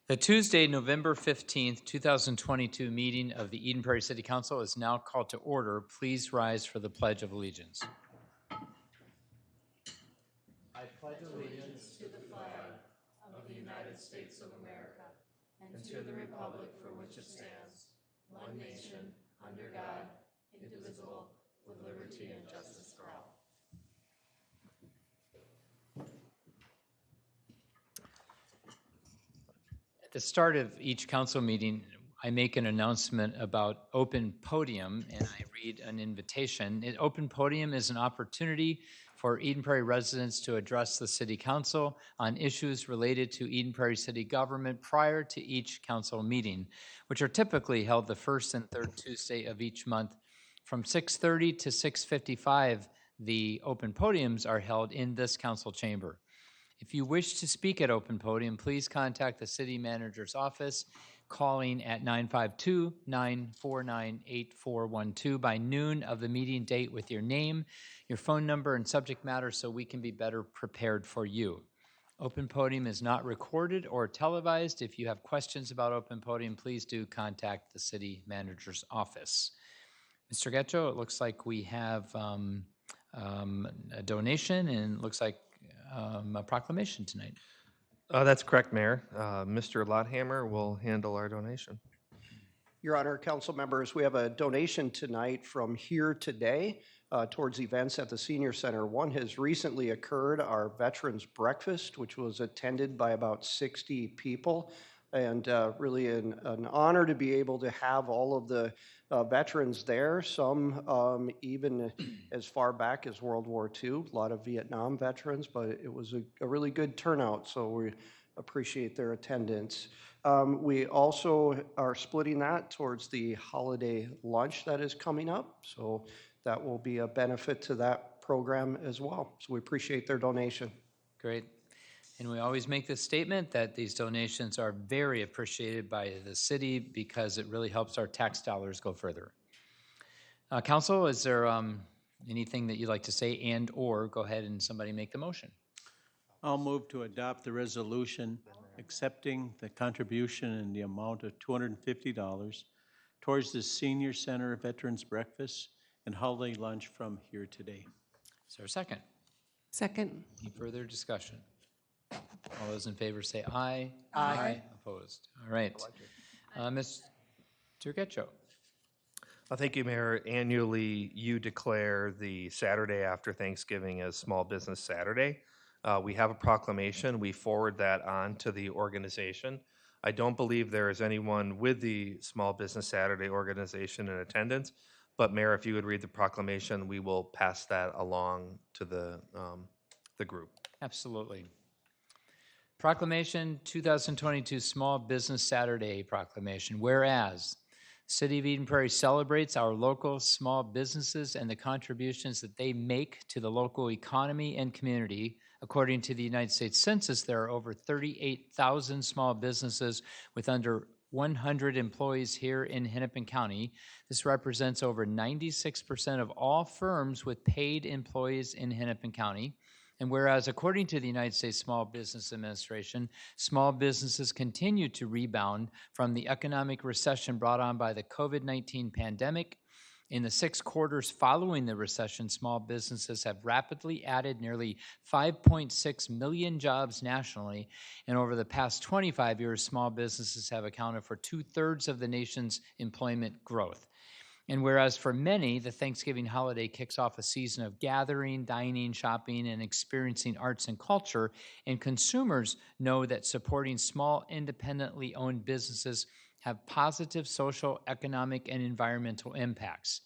The Tuesday, November 15th, 2022 meeting of the Eden Prairie City Council is now called to order. Please rise for the Pledge of Allegiance. I pledge allegiance to the flag of the United States of America and to the republic for which it stands, one nation, under God, indivisible, with liberty and justice for all. At the start of each council meeting, I make an announcement about Open Podium, and I read an invitation. Open Podium is an opportunity for Eden Prairie residents to address the City Council on issues related to Eden Prairie City government prior to each council meeting, which are typically held the first and third Tuesday of each month. From 6:30 to 6:55, the open podiums are held in this council chamber. If you wish to speak at Open Podium, please contact the City Manager's office, calling at 952-949-8412 by noon of the meeting date with your name, your phone number, and subject matter so we can be better prepared for you. Open Podium is not recorded or televised. If you have questions about Open Podium, please do contact the City Manager's office. Mr. Getcho, it looks like we have a donation, and it looks like a proclamation tonight. That's correct, Mayor. Mr. Lothammer will handle our donation. Your Honor, council members, we have a donation tonight from Here Today towards events at the Senior Center. One has recently occurred, our Veterans Breakfast, which was attended by about 60 people. And really an honor to be able to have all of the veterans there, some even as far back as World War II, a lot of Vietnam veterans, but it was a really good turnout, so we appreciate their attendance. We also are splitting that towards the holiday lunch that is coming up, so that will be a benefit to that program as well. So we appreciate their donation. Great. And we always make this statement that these donations are very appreciated by the city because it really helps our tax dollars go further. Council, is there anything that you'd like to say and or go ahead and somebody make the motion? I'll move to adopt the resolution accepting the contribution in the amount of $250 towards the Senior Center Veterans Breakfast and holiday lunch from Here Today. Is there a second? Second. Any further discussion? All those in favor say aye. Aye. Opposed. All right. Mr. Getcho. Thank you, Mayor. Annually, you declare the Saturday after Thanksgiving as Small Business Saturday. We have a proclamation. We forward that on to the organization. I don't believe there is anyone with the Small Business Saturday organization in attendance, but Mayor, if you would read the proclamation, we will pass that along to the group. Absolutely. Proclamation 2022 Small Business Saturday Proclamation. Whereas City of Eden Prairie celebrates our local small businesses and the contributions that they make to the local economy and community. According to the United States Census, there are over 38,000 small businesses with under 100 employees here in Hennepin County. This represents over 96% of all firms with paid employees in Hennepin County. And whereas, according to the United States Small Business Administration, small businesses continue to rebound from the economic recession brought on by the COVID-19 pandemic. In the 6 quarters following the recession, small businesses have rapidly added nearly 5.6 million jobs nationally. And over the past 25 years, small businesses have accounted for 2/3 of the nation's employment growth. And whereas for many, the Thanksgiving holiday kicks off a season of gathering, dining, shopping, and experiencing arts and culture, and consumers know that supporting small, independently owned businesses have positive social, economic, and environmental impacts.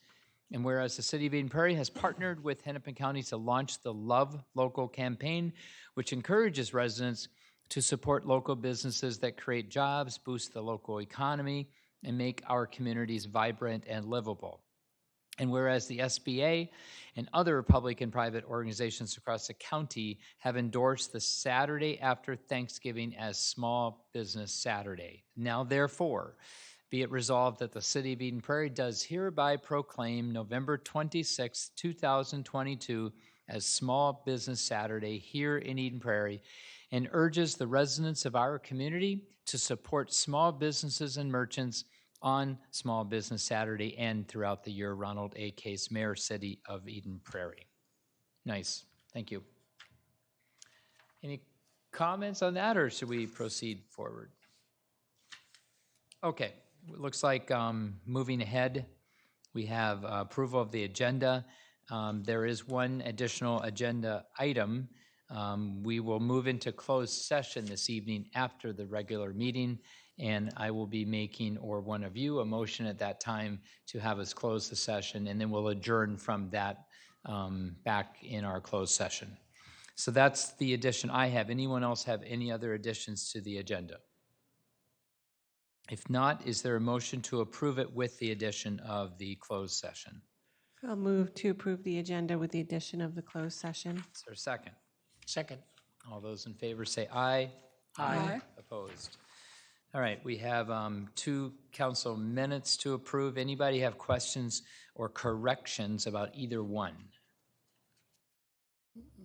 And whereas the City of Eden Prairie has partnered with Hennepin County to launch the Love Local campaign, which encourages residents to support local businesses that create jobs, boost the local economy, and make our communities vibrant and livable. And whereas the SBA and other public and private organizations across the county have endorsed the Saturday after Thanksgiving as Small Business Saturday. Now, therefore, be it resolved that the City of Eden Prairie does hereby proclaim November 26, 2022 as Small Business Saturday here in Eden Prairie, and urges the residents of our community to support small businesses and merchants on Small Business Saturday and throughout the year. Ronald A. Case, Mayor, City of Eden Prairie. Nice. Thank you. Any comments on that, or should we proceed forward? Okay, looks like moving ahead, we have approval of the agenda. There is one additional agenda item. We will move into closed session this evening after the regular meeting, and I will be making, or one of you, a motion at that time to have us close the session, and then we'll adjourn from that back in our closed session. So that's the addition I have. Anyone else have any other additions to the agenda? If not, is there a motion to approve it with the addition of the closed session? I'll move to approve the agenda with the addition of the closed session. Is there a second? Second. All those in favor say aye. Aye. Opposed? All right, we have 2 council minutes to approve. Anybody have questions or corrections about either one?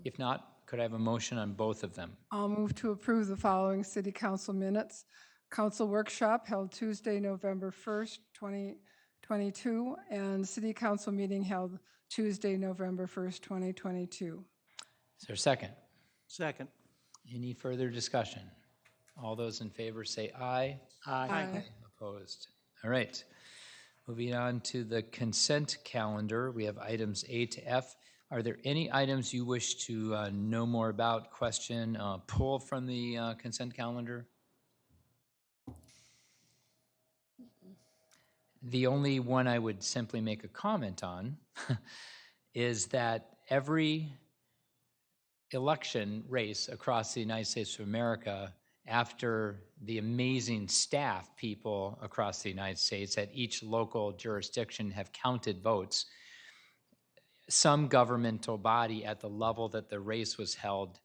If not, could I have a motion on both of them? I'll move to approve the following city council minutes. Council workshop held Tuesday, November 1st, 2022, and city council meeting held Tuesday, November 1st, 2022. Is there a second? Second. Any further discussion? All those in favor say aye. Aye. Opposed? All right. Moving on to the consent calendar, we have items A to F. Are there any items you wish to know more about, question, pull from the consent calendar? The only one I would simply make a comment on is that every election race across the United States of America, after the amazing staff people across the United States at each local jurisdiction have counted votes, some governmental body at the level that the race was held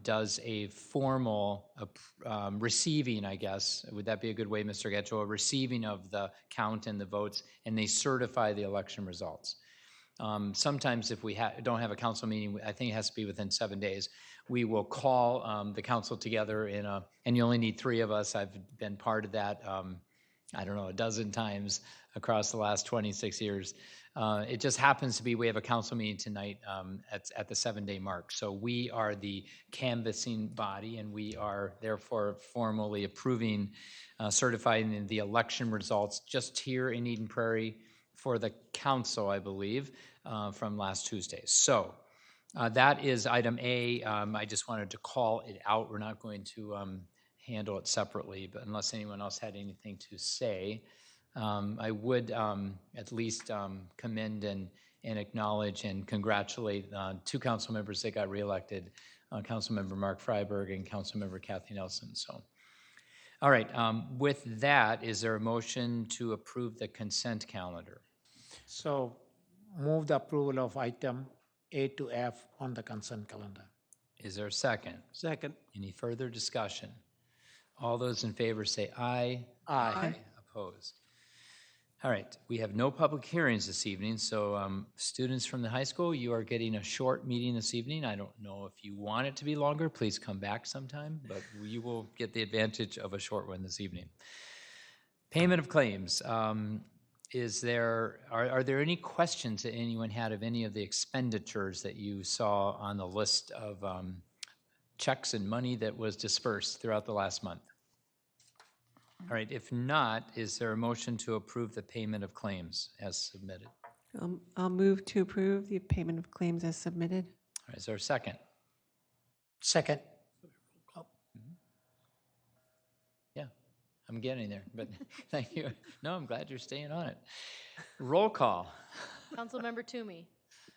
does a formal receiving, I guess. Would that be a good way, Mr. Getchell? A receiving of the count and the votes, and they certify the election results. Sometimes if we don't have a council meeting, I think it has to be within 7 days, we will call the council together and you only need 3 of us. I've been part of that, I don't know, a dozen times across the last 26 years. It just happens to be we have a council meeting tonight at the 7-day mark. So we are the canvassing body, and we are therefore formally approving, certifying the election results just here in Eden Prairie for the council, I believe, from last Tuesday. So that is item A. I just wanted to call it out. We're not going to handle it separately, but unless anyone else had anything to say, I would at least commend and acknowledge and congratulate 2 council members that got reelected, Councilmember Mark Freiberg and Councilmember Kathy Nelson. So, all right, with that, is there a motion to approve the consent calendar? So move the approval of item A to F on the consent calendar. Is there a second? Second. Any further discussion? All those in favor say aye. Aye. Opposed? All right, we have no public hearings this evening, so students from the high school, you are getting a short meeting this evening. I don't know if you want it to be longer, please come back sometime, but you will get the advantage of a short one this evening. Payment of claims. Are there any questions that anyone had of any of the expenditures that you saw on the list of checks and money that was dispersed throughout the last month? All right, if not, is there a motion to approve the payment of claims as submitted? I'll move to approve the payment of claims as submitted. All right, is there a second? Second. Yeah, I'm getting there, but thank you. No, I'm glad you're staying on it. Roll call. Councilmember Toomey.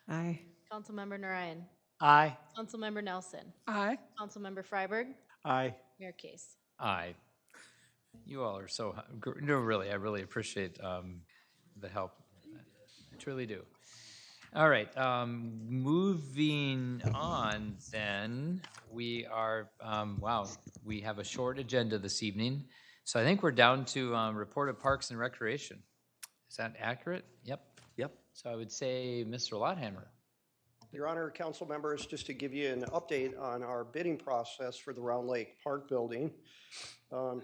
Aye. Councilmember Narayan. Aye. Councilmember Nelson. Aye. Councilmember Freiberg. Aye. Mayor Case. Aye. You all are so, no, really, I really appreciate the help. I truly do. All right, moving on then, we are, wow, we have a short agenda this evening. So I think we're down to report of Parks and Recreation. Is that accurate? Yep. Yep. So I would say Mr. Lotthammer. Your Honor, council members, just to give you an update on our bidding process for the Round Lake Park building.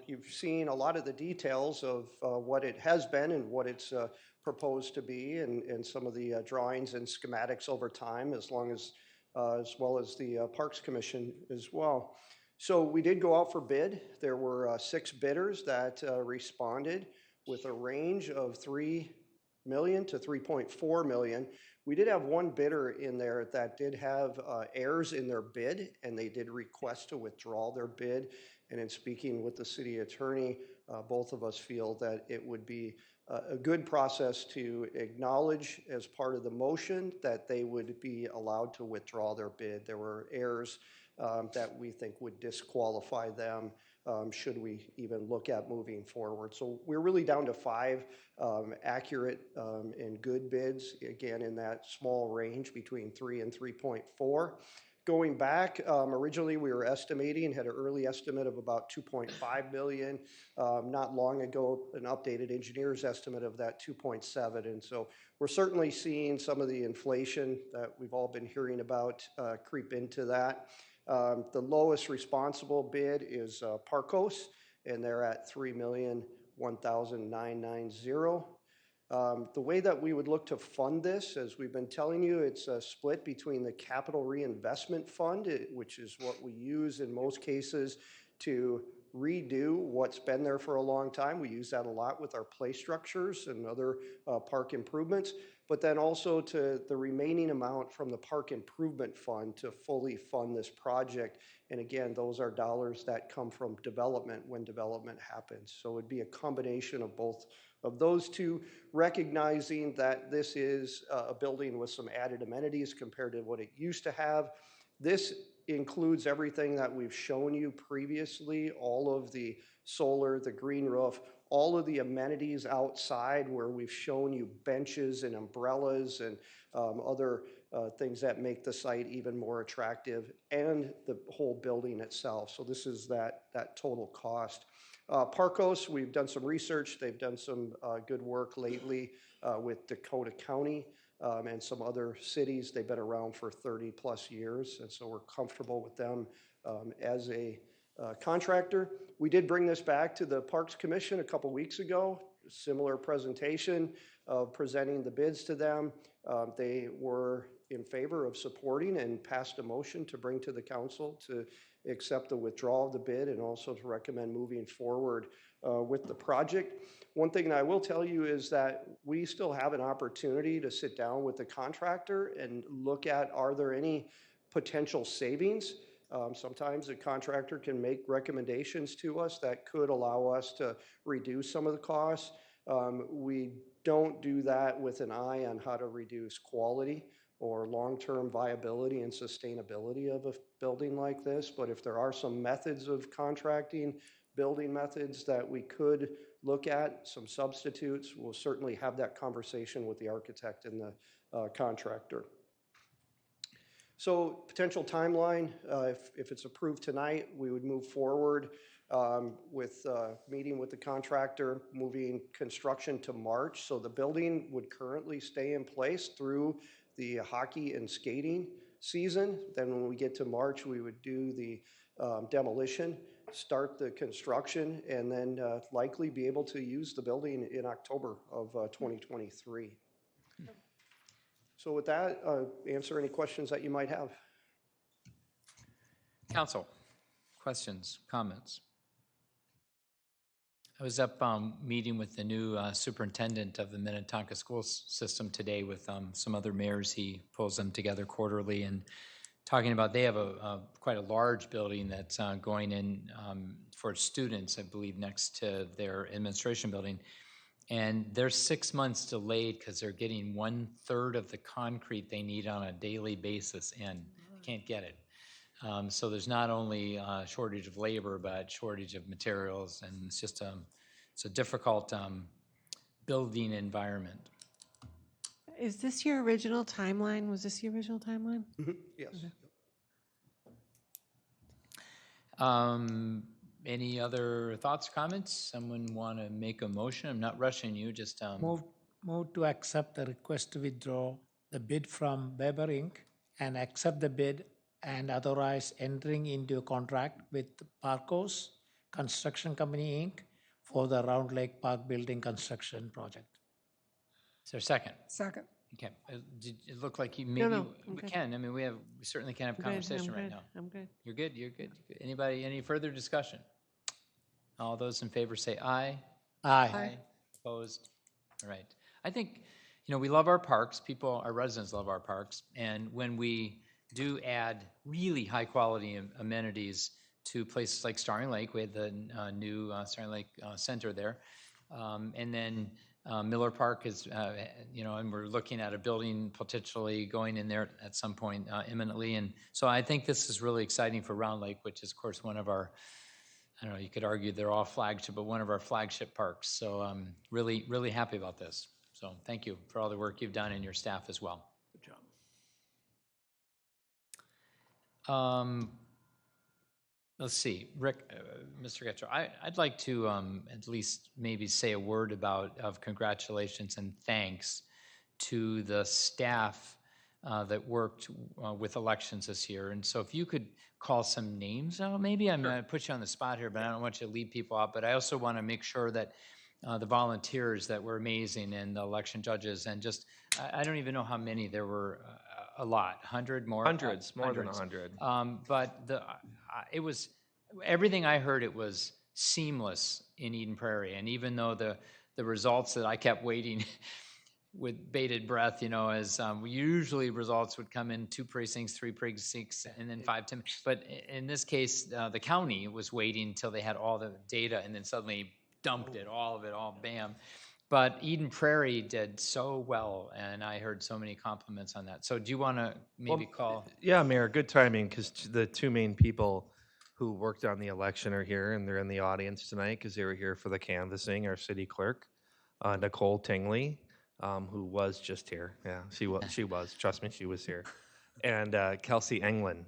You've seen a lot of the details of what it has been and what it's proposed to be, and some of the drawings and schematics over time, as well as the Parks Commission as well. So we did go out for bid. There were 6 bidders that responded with a range of $3 million to $3.4 million. We did have one bidder in there that did have errors in their bid, and they did request to withdraw their bid. And in speaking with the city attorney, both of us feel that it would be a good process to acknowledge as part of the motion that they would be allowed to withdraw their bid. There were errors that we think would disqualify them should we even look at moving forward. So we're really down to 5 accurate and good bids, again, in that small range between 3 and 3.4. Going back, originally we were estimating, had an early estimate of about 2.5 million. Not long ago, an updated engineer's estimate of that 2.7. And so we're certainly seeing some of the inflation that we've all been hearing about creep into that. The lowest responsible bid is Parkos, and they're at $3,001,990. The way that we would look to fund this, as we've been telling you, it's split between the Capital Reinvestment Fund, which is what we use in most cases to redo what's been there for a long time. We use that a lot with our play structures and other park improvements, but then also to the remaining amount from the Park Improvement Fund to fully fund this project. And again, those are dollars that come from development when development happens. So it'd be a combination of both of those two, recognizing that this is a building with some added amenities compared to what it used to have. This includes everything that we've shown you previously, all of the solar, the green roof, all of the amenities outside where we've shown you benches and umbrellas and other things that make the site even more attractive, and the whole building itself. So this is that total cost. Parkos, we've done some research. They've done some good work lately with Dakota County and some other cities. They've been around for 30 plus years, and so we're comfortable with them as a contractor. We did bring this back to the Parks Commission a couple weeks ago, similar presentation of presenting the bids to them. They were in favor of supporting and passed a motion to bring to the council to accept the withdrawal of the bid and also to recommend moving forward with the project. One thing that I will tell you is that we still have an opportunity to sit down with the contractor and look at, are there any potential savings? Sometimes a contractor can make recommendations to us that could allow us to reduce some of the costs. We don't do that with an eye on how to reduce quality or long-term viability and sustainability of a building like this. But if there are some methods of contracting, building methods that we could look at, some substitutes, we'll certainly have that conversation with the architect and the contractor. So potential timeline, if it's approved tonight, we would move forward with meeting with the contractor, moving construction to March. So the building would currently stay in place through the hockey and skating season. Then when we get to March, we would do the demolition, start the construction, and then likely be able to use the building in October of 2023. So with that, answer any questions that you might have. Council, questions, comments? I was up meeting with the new superintendent of the Minnetonka school system today with some other mayors. He pulls them together quarterly and talking about they have quite a large building that's going in for students, I believe, next to their administration building. And they're 6 months delayed because they're getting 1/3 of the concrete they need on a daily basis in. They can't get it. So there's not only a shortage of labor, but shortage of materials, and it's just it's a difficult building environment. Is this your original timeline? Was this the original timeline? Yes. Any other thoughts, comments? Someone want to make a motion? I'm not rushing you, just Move to accept the request to withdraw the bid from Weber Inc. and accept the bid and authorize entering into a contract with Parcos Construction Company, Inc. for the Round Lake Park Building construction project. Is there a second? Second. Okay, it looked like you No, maybe, no, I'm we good. can, I mean, we certainly can have I'm good, conversation I'm right good, now. I'm good. You're good, you're good. You're good. Anybody, any further discussion? All those in favor say aye. Aye. Opposed? All right. I think, we love our parks. People, our residents love our parks. And when we do add really high-quality amenities to places like Starling Lake, we had the new Starling Lake Center there. And then Miller Park is, and we're looking at a building potentially going in there at some point imminently. And so I think this is really exciting for Round Lake, which is, of course, one of our, I don't know, you could argue they're all flagship, but one of our flagship parks. So really, really happy about this. So thank you for all the work you've done and your staff as well. Good job. Let's see, Rick, Mr. Getchell, I'd like to at least maybe say a word of congratulations and thanks to the staff that worked with elections this year. And so if you could call some names out, maybe I'm going to put you on the spot here, but I don't want you to leave people out. But I also want to make sure that the volunteers that were amazing and the election judges and just, I don't even know how many there were, a lot, 100 more? Hundreds, more than 100. But it was, everything I heard, it was seamless in Eden Prairie. And even though the results that I kept waiting with bated breath, as usually results would come in 2 precincts, 3 precincts, and then 5, 10. But in this case, the county was waiting until they had all the data and then suddenly dumped it, all bam. But Eden Prairie did so well, and I heard so many compliments on that. So do you want to maybe call? Yeah, Mayor, good timing, because the 2 main people who worked on the election are here, and they're in the audience tonight because they were here for the canvassing. Our city clerk, Nicole Tingley, who was just here. Yeah, she was. Trust me, she was here. And Kelsey Englund,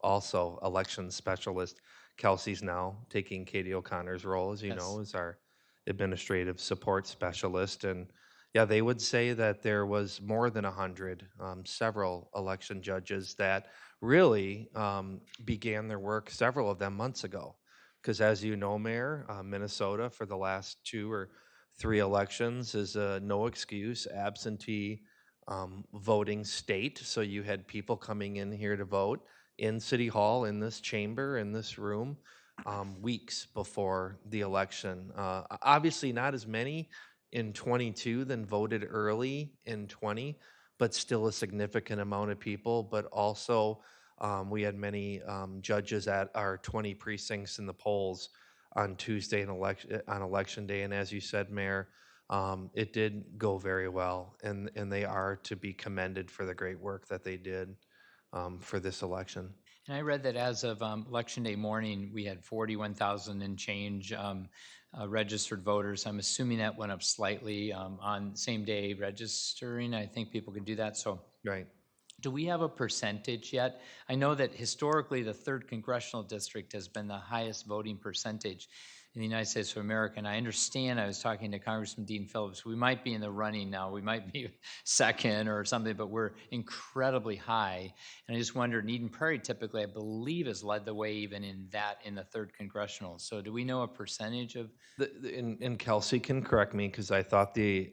also election specialist. Kelsey's now taking Katie O'Connor's role, as you know, as our administrative support specialist. And yeah, they would say that there was more than 100, several election judges that really began their work, several of them months ago. Because as you know, Mayor, Minnesota for the last 2 or 3 elections is a no excuse absentee voting state. So you had people coming in here to vote in City Hall, in this chamber, in this room, weeks before the election. Obviously, not as many in 22 than voted early in 20, but still a significant amount of people. But also, we had many judges at our 20 precincts in the polls on Tuesday on election day. And as you said, Mayor, it did go very well, and they are to be commended for the great work that they did for this election. And I read that as of Election Day morning, we had 41,000 and change registered voters. I'm assuming that went up slightly on same day registering. I think people could do that. So Right. do we have a percentage yet? I know that historically the 3rd congressional district has been the highest voting percentage in the United States of America. And I understand, I was talking to Congressman Dean Phillips, we might be in the running now. We might be second or something, but we're incredibly high. And I just wondered, Eden Prairie typically, I believe, has led the way even in the 3rd congressional. So do we know a percentage of? And Kelsey can correct me, because I thought the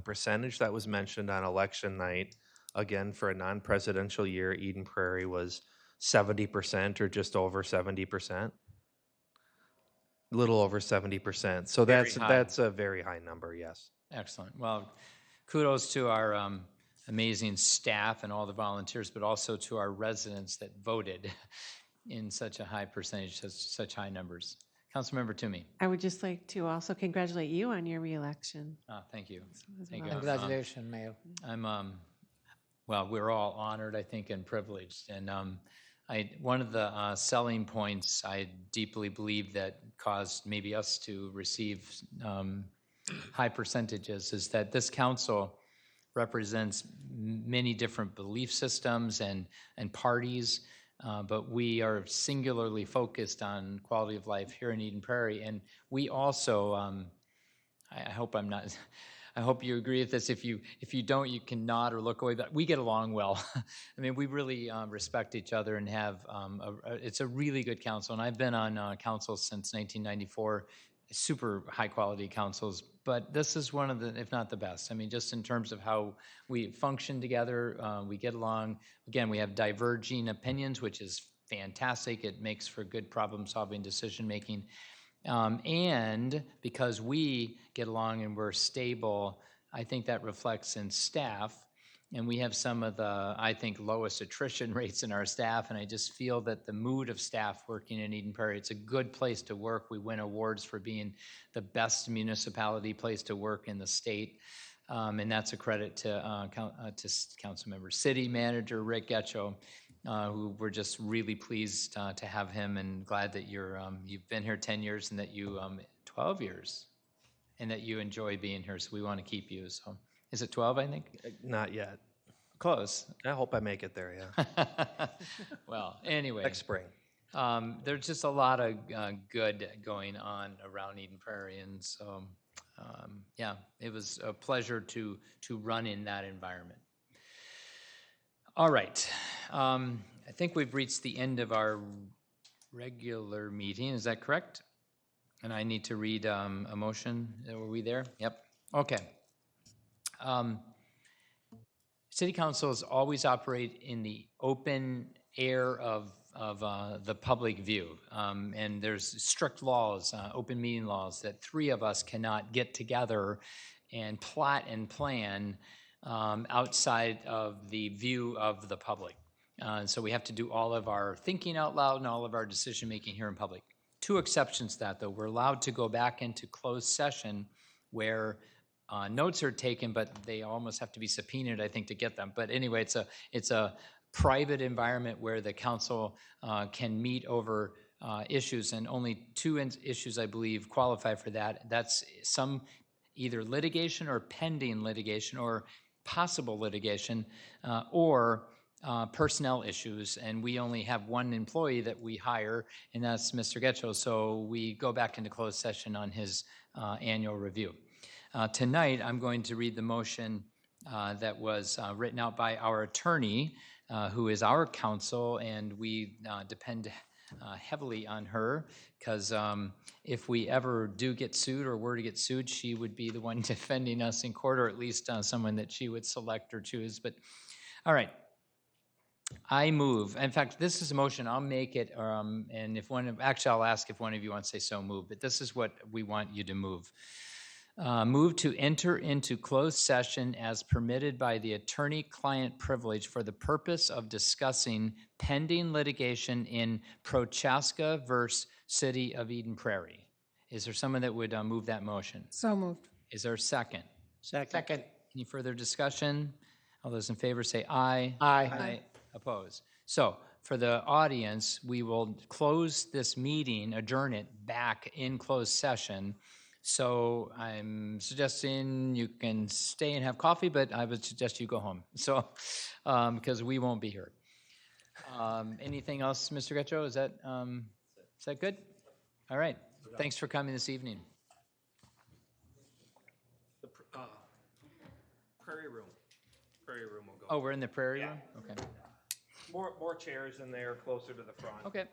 percentage that was mentioned on election night, again, for a non-presidential year, Eden Prairie was 70% or just over 70%. A little over 70%. So Very high. that's a very high number, yes. Excellent. Well, kudos to our amazing staff and all the volunteers, but also to our residents that voted in such a high percentage, such high numbers. Councilmember Toomey. I would just like to also congratulate you on your reelection. Thank you. as Thank well. you. Congratulations, Mayor. Well, we're all honored, I think, and privileged. And one of the selling points I deeply believe that caused maybe us to receive high percentages is that this council represents many different belief systems and parties, but we are singularly focused on quality of life here in Eden Prairie. And we also, I hope I'm not I hope you agree with this. If you don't, you can nod or look away. But we get along well. I mean, we really respect each other and have. It's a really good council, and I've been on council since 1994. Super high quality councils, but this is one of the, if not the best. I mean, just in terms of how we function together, we get along. Again, we have diverging opinions, which is fantastic. It makes for good problem solving, decision making. And because we get along and we're stable, I think that reflects in staff. And we have some of the, I think, lowest attrition rates in our staff. And I just feel that the mood of staff working in Eden Prairie, it's a good place to work. We win awards for being the best municipality place to work in the state. And that's a credit to council members. City Manager Rick Getcho, who we're just really pleased to have him, and glad that you've been here 10 years and that you 12 years, and that you enjoy being here. So we want to keep you. So is it 12? I think Not yet. close. I hope I make it there, yeah. Well, anyway, Next spring. there's just a lot of good going on around Eden Prairie, and so yeah, it was a pleasure to run in that environment. All right. I think we've reached the end of our regular meeting. Is that correct? And I need to read a motion. Were we there? Yep. Okay. City councils always operate in the open air of the public view. And there's strict laws, open meeting laws, that three of us cannot get together and plot and plan outside of the view of the public. So we have to do all of our thinking out loud and all of our decision making here in public. Two exceptions to that, though. We're allowed to go back into closed session where notes are taken, but they almost have to be subpoenaed, I think, to get them. But anyway, it's a private environment where the council can meet over issues, and only two issues, I believe, qualify for that. That's some either litigation or pending litigation or possible litigation or personnel issues, and we only have one employee that we hire, and that's Mr. Getcho, so we go back into closed session on his annual review. Tonight, I'm going to read the motion that was written out by our attorney, who is our counsel, and we depend heavily on her, because if we ever do get sued or were to get sued, she would be the one defending us in court, or at least someone that she would select or choose. But all right. I move, in fact, this is a motion, I'll make it, and if actually I'll ask if one of you wants to say so move, but this is what we want you to move. Move to enter into closed session as permitted by the attorney-client privilege for the purpose of discussing pending litigation in Prochaska versus City of Eden Prairie. Is there someone that would move that motion? So moved. Is there a second? Second. Any further discussion? All those in favor say aye. Aye. Oppose. So for the audience, we will close this meeting, adjourn it back in closed session. So I'm suggesting you can stay and have coffee, but I would suggest you go home. So, because we won't be here. Anything else, Mr. Getcho? Is that good? All right. Thanks for coming this evening. Prairie room. Prairie room will go. Oh, we're in the Prairie room? Okay. More chairs in there, closer to the front. Okay.